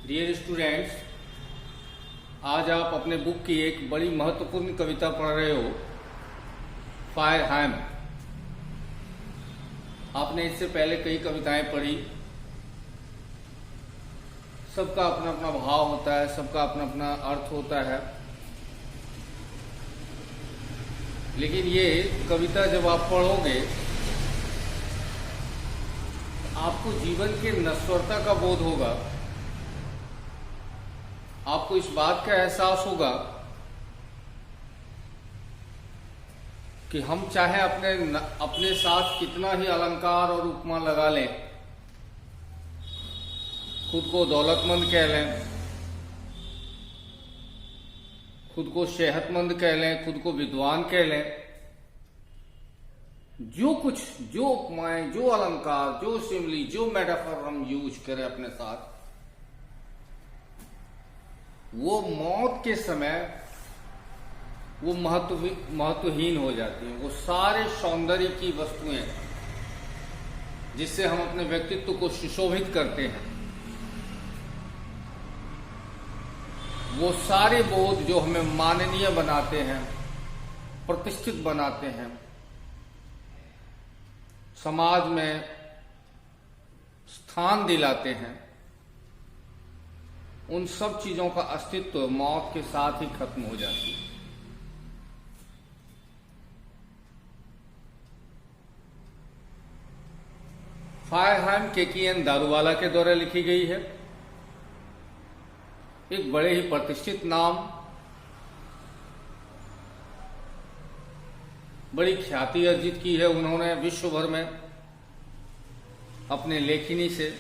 Dear students, आज आप अपने बुक की एक बड़ी महत्वपूर्ण कविता पढ़ रहे हो, फायर हैम। आपने इससे पहले कई कविताएं पढ़ी। सबका अपना अपना भाव होता है, सबका अपना अपना अर्थ होता है, लेकिन ये कविता जब आप पढ़ोगे आपको जीवन के नश्वरता का बोध होगा। आपको इस बात का एहसास होगा कि हम चाहे अपने साथ कितना ही अलंकार और उपमा लगा लें, खुद को दौलतमंद कह लें, खुद को सेहतमंद कह लें, खुद को विद्वान कह लें, जो कुछ, जो उपमाएं, जो अलंकार, जो सिमली, जो मेटाफर हम यूज करें अपने साथ, वो मौत के समय वो महत्वहीन हो जाती हैं। वो सारे सौंदर्य की वस्तुएं जिससे हम अपने व्यक्तित्व को सुशोभित करते हैं, वो सारे बोध जो हमें माननीय बनाते हैं, प्रतिष्ठित बनाते हैं, समाज में स्थान दिलाते हैं, उन सब चीजों का अस्तित्व मौत के साथ ही खत्म हो जाती है। फायरहैम केकीएन दारूवाला के द्वारा लिखी गई है। एक बड़े ही प्रतिष्ठित नाम, बड़ी ख्याति अर्जित की है उन्होंने विश्व भर में अपने लेखनी से।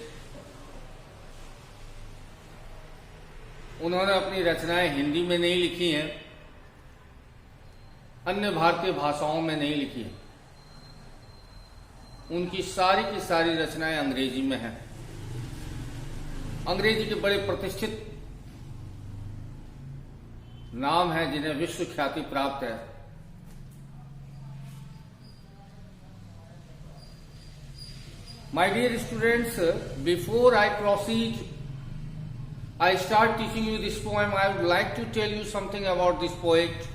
उन्होंने अपनी रचनाएं हिंदी में नहीं लिखी हैं, अन्य भारतीय भाषाओं में नहीं लिखी हैं। उनकी सारी की सारी रचनाएं अंग्रेजी में हैं। अंग्रेजी के बड़े प्रतिष्ठित नाम हैं जिन्हें विश्व ख्याति प्राप्त है। My dear students, before I proceed, I start teaching you this poem. I would like to tell you something about this poet.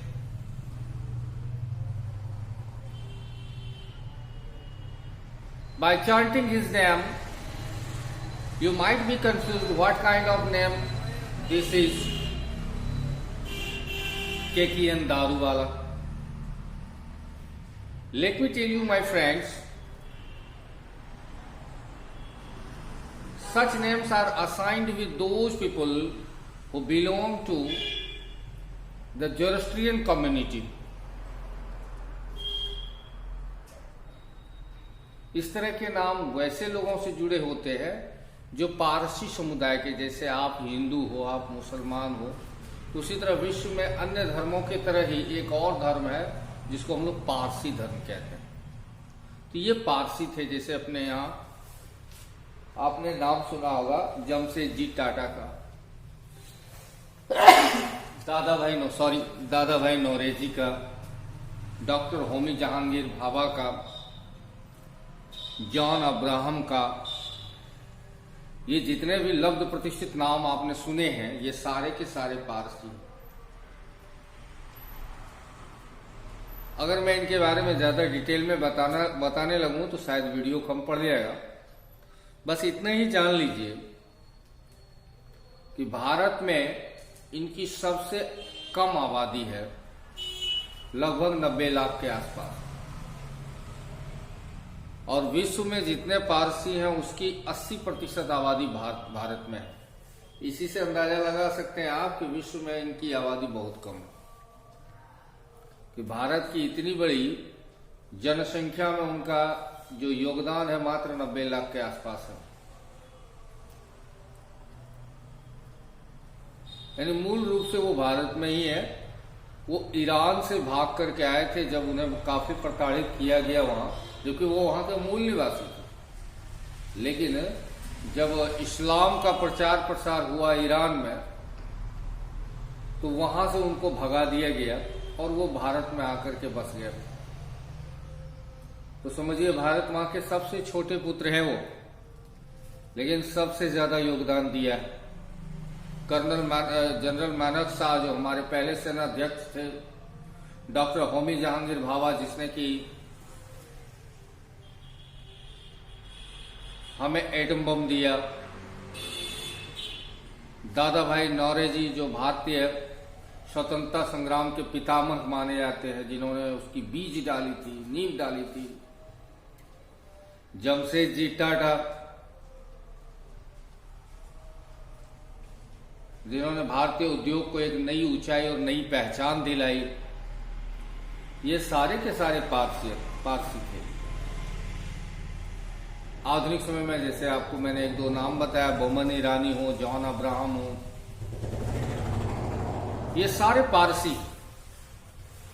By chanting his name, you might be confused what kind of name this is. केकीएन Daruwalla. Let me tell you, my friends, such names are assigned with those people who belong to the Zoroastrian community. इस तरह के नाम वैसे लोगों से जुड़े होते हैं जो पारसी समुदाय के, जैसे आप हिंदू हो, आप मुसलमान हो, तो उसी तरह विश्व में अन्य धर्मों की तरह ही एक और धर्म है जिसको हम लोग पारसी धर्म कहते हैं। तो ये पारसी थे। जैसे अपने यहाँ आपने नाम सुना होगा जमशेदजी टाटा का, दादा भाई नौरोजी का, डॉक्टर होमी जहांगीर भाभा का, जॉन अब्राहम का। ये जितने भी लब्ध प्रतिष्ठित नाम आपने सुने हैं, ये सारे के सारे पारसी। अगर मैं इनके बारे में ज्यादा डिटेल में बताने लगूं तो शायद वीडियो कम पड़ जाएगा। बस इतना ही जान लीजिए कि भारत में इनकी सबसे कम आबादी है, लगभग 90 लाख के आसपास, और विश्व में जितने पारसी हैं उसकी 80% आबादी भारत में है। इसी से अंदाजा लगा सकते हैं आप कि विश्व में इनकी आबादी बहुत कम है, कि भारत की इतनी बड़ी जनसंख्या में उनका जो योगदान है मात्र 90 लाख के आसपास है। यानी मूल रूप से वो भारत में ही है। वो ईरान से भाग करके आए थे जब उन्हें काफी प्रताड़ित किया गया वहां, जो कि वो वहां के मूल निवासी थे। लेकिन जब इस्लाम का प्रचार प्रसार हुआ ईरान में, तो वहां से उनको भगा दिया गया और वो भारत में आकर के बस गए। तो समझिए भारत माँ के सबसे छोटे पुत्र हैं वो, लेकिन सबसे ज्यादा योगदान दिया है। जनरल मानक शाह जो हमारे पहले सेनाध्यक्ष थे, डॉक्टर होमी जहांगीर भाभा जिसने कि हमें एटम बम दिया, दादा भाई नौरोजी जो भारतीय स्वतंत्रता संग्राम के पितामह माने जाते हैं, जिन्होंने उसकी बीज डाली थी, नींव डाली थी, जमशेदजी टाटा जिन्होंने भारतीय उद्योग को एक नई ऊंचाई और नई पहचान दिलाई, ये सारे के सारे पारसी थे। आधुनिक समय में जैसे आपको मैंने एक दो नाम बताया, बोमन ईरानी हो, जॉन अब्राहम हो, ये सारे पारसी।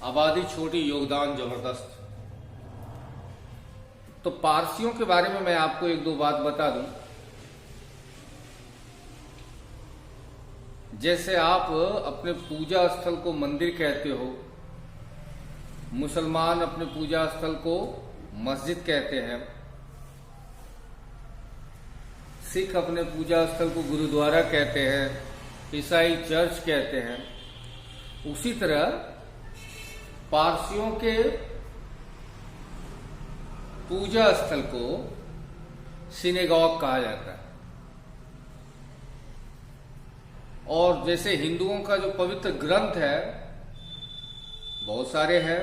आबादी छोटी, योगदान जबरदस्त। तो पारसियों के बारे में मैं आपको एक दो बात बता दूं। जैसे आप अपने पूजा स्थल को मंदिर कहते हो, मुसलमान अपने पूजा स्थल को मस्जिद कहते हैं, सिख अपने पूजा स्थल को गुरुद्वारा कहते हैं, ईसाई चर्च कहते हैं, उसी तरह पारसियों के पूजा स्थल को सिनेगॉग कहा जाता है। और जैसे हिंदुओं का जो पवित्र ग्रंथ है, बहुत सारे हैं,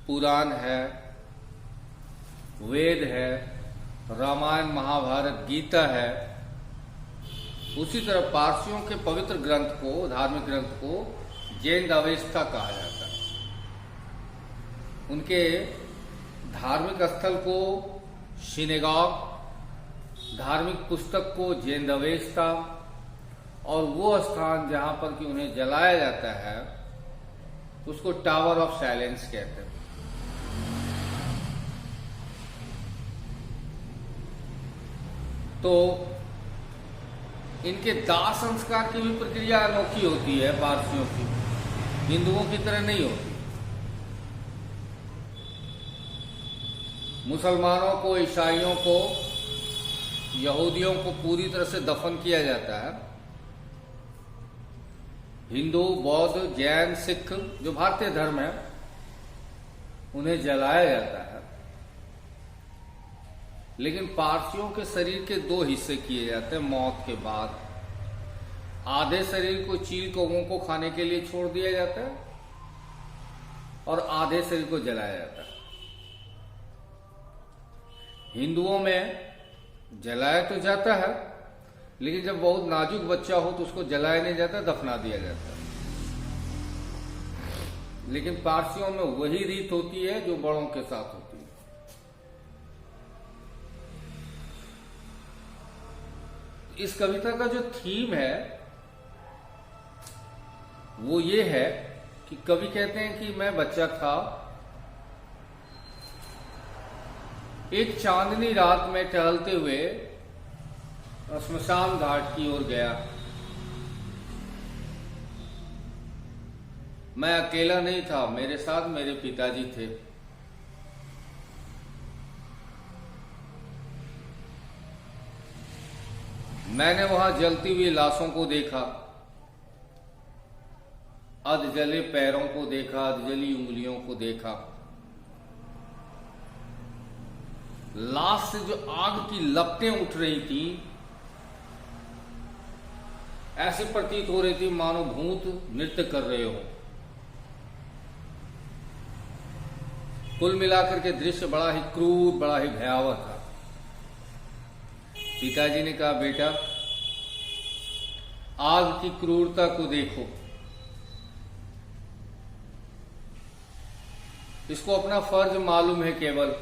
पुराण है, वेद है, रामायण महाभारत गीता है, उसी तरह पारसियों के पवित्र ग्रंथ को, धार्मिक ग्रंथ को जैन अवेस्ता कहा जाता है। उनके धार्मिक स्थल को सिनेगॉग, धार्मिक पुस्तक को जैन अवेस्ता, और वो स्थान जहां पर कि उन्हें जलाया जाता है उसको टावर ऑफ साइलेंस कहते हैं। तो इनके दाह संस्कार की भी प्रक्रिया अनोखी होती है पारसियों की, हिंदुओं की तरह नहीं होती। मुसलमानों को, ईसाइयों को, यहूदियों को पूरी तरह से दफन किया जाता है। हिंदू, बौद्ध, जैन, सिख जो भारतीय धर्म है उन्हें जलाया जाता है। लेकिन पारसियों के शरीर के दो हिस्से किए जाते हैं मौत के बाद। आधे शरीर को चील कौवों को खाने के लिए छोड़ दिया जाता है और आधे शरीर को जलाया जाता है। हिंदुओं में जलाया तो जाता है, लेकिन जब बहुत नाजुक बच्चा हो तो उसको जलाया नहीं जाता, दफना दिया जाता है। लेकिन पारसियों में वही रीत होती है जो बड़ों के साथ होती है। इस कविता का जो थीम है वो ये है कि कवि कहते हैं कि मैं बच्चा था, एक चांदनी रात में टहलते हुए श्मशान घाट की ओर गया। मैं अकेला नहीं था, मेरे साथ मेरे पिताजी थे। मैंने वहां जलती हुई लाशों को देखा, अध जले पैरों को देखा, अध जली उंगलियों को देखा। लाश से जो आग की लपटें उठ रही थी, ऐसे प्रतीत हो रही थी मानो भूत नृत्य कर रहे हो। कुल मिलाकर के दृश्य बड़ा ही क्रूर, बड़ा ही भयावह था। पिताजी ने कहा, बेटा आग की क्रूरता को देखो, इसको अपना फर्ज मालूम है, केवल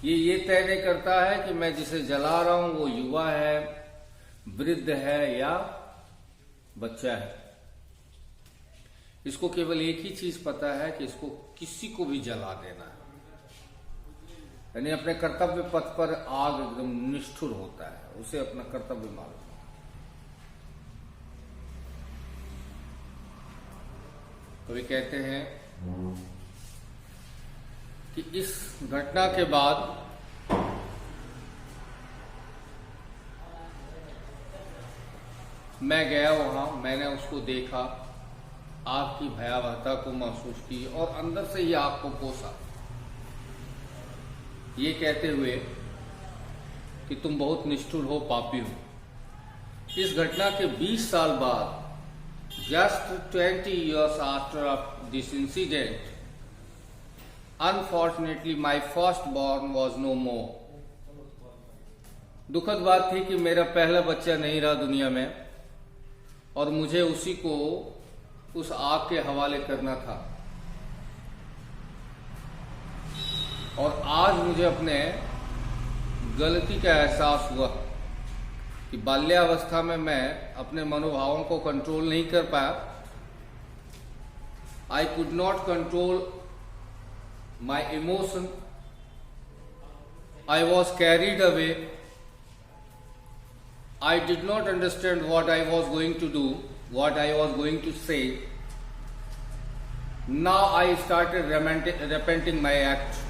ये तय नहीं करता है कि मैं जिसे जला रहा हूं वो युवा है, वृद्ध है या बच्चा है। इसको केवल एक ही चीज पता है कि इसको किसी को भी जला देना है। यानी अपने कर्तव्य पथ पर आग एकदम निष्ठुर होता है, उसे अपना कर्तव्य मालूम है। कवि कहते हैं कि इस घटना के बाद मैं गया वहाँ, मैंने उसको देखा, आग की भयावहता को महसूस की और अंदर से ही आग को कोसा, ये कहते हुए कि तुम बहुत निष्ठुर हो, पापी हो। इस घटना के 20 साल बाद, just 20 years after this incident, unfortunately my firstborn was no more. दुखद बात थी कि मेरा पहला बच्चा नहीं रहा दुनिया में और मुझे उसी को उस आग के हवाले करना था। और आज मुझे अपने गलती का एहसास हुआ कि बाल्यावस्था में मैं अपने मनोभावों को कंट्रोल नहीं कर पाया। I could not control my emotion, I was carried away, I did not understand what I was going to do, what I was going to say. Now I started repenting my act.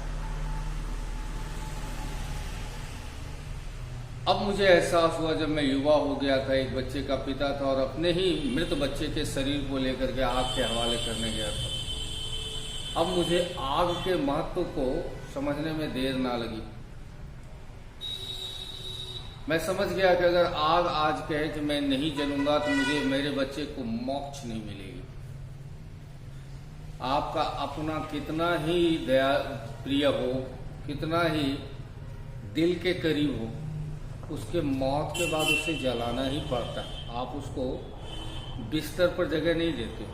अब मुझे एहसास हुआ जब मैं युवा हो गया था, एक बच्चे का पिता था और अपने ही मृत बच्चे के शरीर को लेकर के आग के हवाले करने गया था। अब मुझे आग के महत्व को समझने में देर ना लगी। मैं समझ गया कि अगर आग आज कहे कि मैं नहीं जलूंगा तो मुझे मेरे बच्चे को मोक्ष नहीं मिलेगी। आपका अपना कितना ही दया प्रिय हो, कितना ही दिल के करीब हो, उसके मौत के बाद उसे जलाना ही पड़ता। आप उसको बिस्तर पर जगह नहीं देते।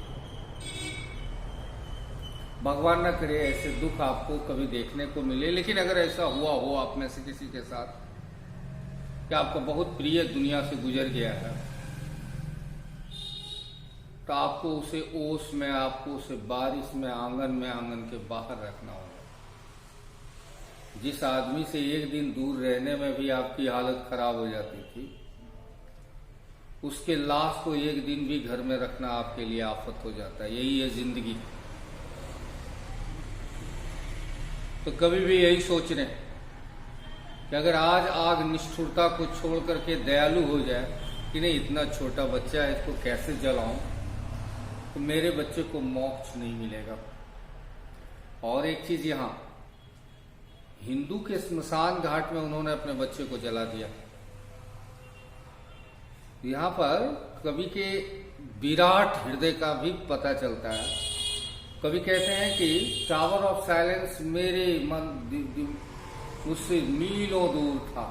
भगवान ना करे ऐसे दुख आपको कभी देखने को मिले, लेकिन अगर ऐसा हुआ हो आप में से किसी के साथ कि आपका बहुत प्रिय दुनिया से गुजर गया है, तो आपको उसे ओस में, आपको उसे बारिश में, आंगन के बाहर रखना होगा। जिस आदमी से एक दिन दूर रहने में भी आपकी हालत खराब हो जाती थी, उसके लाश को एक दिन भी घर में रखना आपके लिए आफत हो जाता है। यही है जिंदगी। तो कभी भी यही सोच रहे कि अगर आज आग निष्ठुरता को छोड़ करके दयालु हो जाए कि नहीं, इतना छोटा बच्चा है, इसको कैसे जलाऊं, तो मेरे बच्चे को मोक्ष नहीं मिलेगा। और एक चीज, यहाँ हिंदू के स्मशान घाट में उन्होंने अपने बच्चे को जला दिया। यहाँ पर कवि के विराट हृदय का भी पता चलता है। कवि कहते हैं कि टावर ऑफ साइलेंस मेरे मन मुझसे मीलों दूर था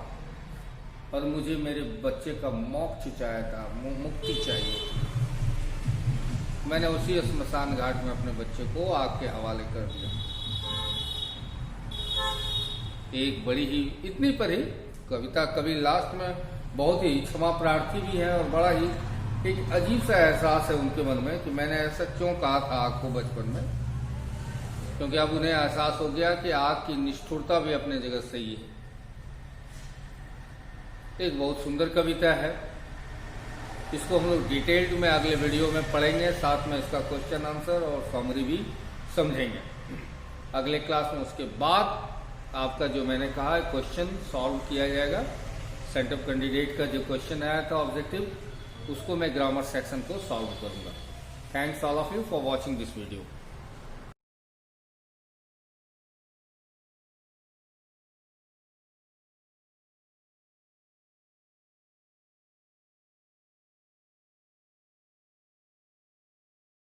और मुझे मेरे बच्चे का मोक्ष चाहिए था, मुक्ति चाहिए थी। मैंने उसी स्मशान घाट में अपने बच्चे को आग के हवाले कर दिया। एक बड़ी ही, इतनी पर ही कविता, कवि लास्ट में बहुत ही क्षमा प्रार्थी भी है और बड़ा ही एक अजीब सा एहसास है उनके मन में कि मैंने ऐसा क्यों कहा था आग को बचपन में, क्योंकि अब उन्हें एहसास हो गया कि आग की निष्ठुरता भी अपने जगह सही है। एक बहुत सुंदर कविता है, इसको हम लोग डिटेल्ड में अगले वीडियो में पढ़ेंगे, साथ में इसका क्वेश्चन आंसर और समरी भी समझेंगे अगले क्लास में। उसके बाद आपका जो मैंने कहा है क्वेश्चन सॉल्व किया जाएगा। सेंटअप कैंडिडेट का जो क्वेश्चन आया था ऑब्जेक्टिव, उसको मैं ग्रामर सेक्शन को सॉल्व करूंगा। Thanks all of you for watching this video.